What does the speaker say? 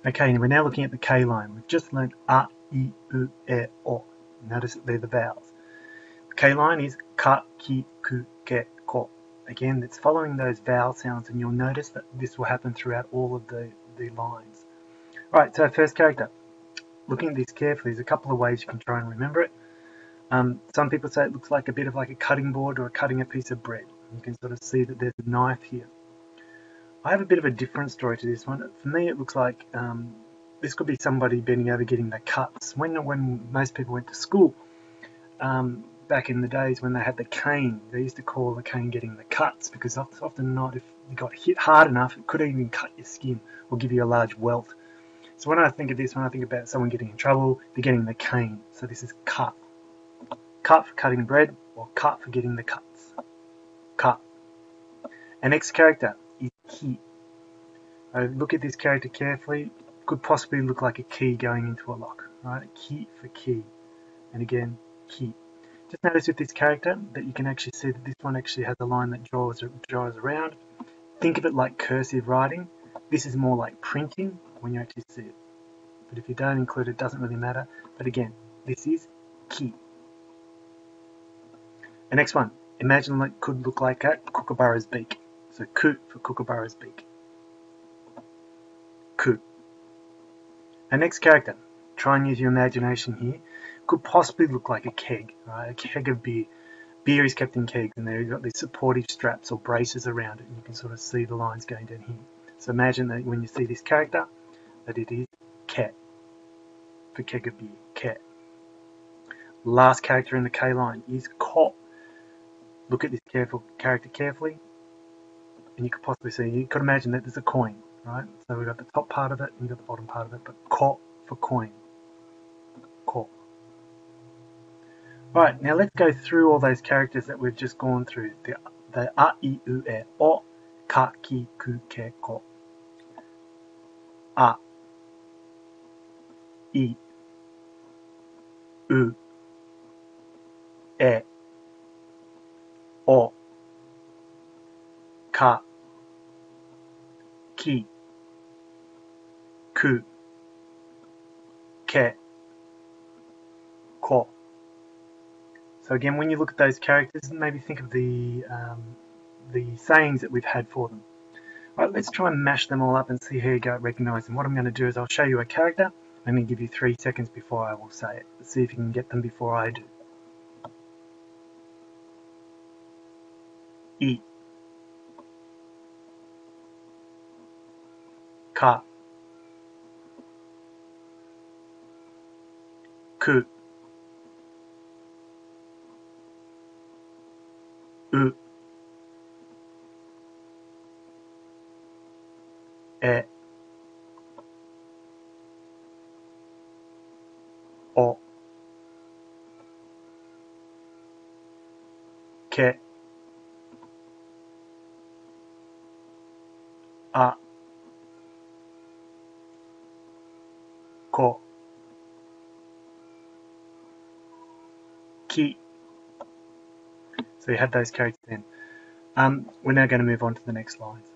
Okay, and we're now looking at the K line. We've just learned A, I, U, E, O. Notice that they're the vowels. The K line is ka, ki, ku, ke, ko. Again, it's following those vowel sounds, and you'll notice that this will happen throughout all of the lines. All right, so our first character. Looking at this carefully, there's a couple of ways you can try and remember it. Some people say it looks like a bit of like a cutting board or cutting a piece of bread. You can sort of see that there's a knife here. I have a bit of a different story to this one. For me, it looks like this could be somebody bending over getting the cuts. When most people went to school, back in the days when they had the cane, they used to call the cane getting the cuts, because often not, if you got hit hard enough, it could even cut your skin or give you a large welt. So when I think of this, when I think about someone getting in trouble, they're getting the cane. So this is cut. Cut for cutting bread, or cut for getting the cuts. Cut. Our next character is ki. Look at this character carefully. Could possibly look like a key going into a lock, right? Ki for key. And again, ki. Just notice with this character that you can actually see that this one actually has a line that draws around. Think of it like cursive writing. This is more like printing when you actually see it. But if you don't include it, it doesn't really matter. But again, this is ki. The next one, imagine it could look like a kookaburra's beak. So ku for kookaburra's beak. Ku. Our next character, try and use your imagination here, could possibly look like a keg, right? A keg of beer. Beer is kept in kegs, and they've got these supportive straps or braces around it, and you can sort of see the lines going down here. So imagine that when you see this character, that it is ke for keg of beer, ke. Last character in the K line is ko. Look at this character carefully, and you could possibly see, you could imagine that there's a coin, right? So we've got the top part of it, and we've got the bottom part of it, but ko for coin, ko. Right, now let's go through all those characters that we've just gone through. The A, I, U, E, O, ka, ki, ku, ke, ko. A, I, U, E, O, ka, ki, ku, ke, ko. So again, when you look at those characters, maybe think of the sayings that we've had for them. Right, let's try and mash them all up and see how you go recognise them. What I'm going to do is I'll show you a character. I'm going to give you 3 seconds before I will say it. Let's see if you can get them before I do. I, ka, ku, u, e, o, ke, a, ko, ki. So you had those characters in. We're now going to move on to the next lines.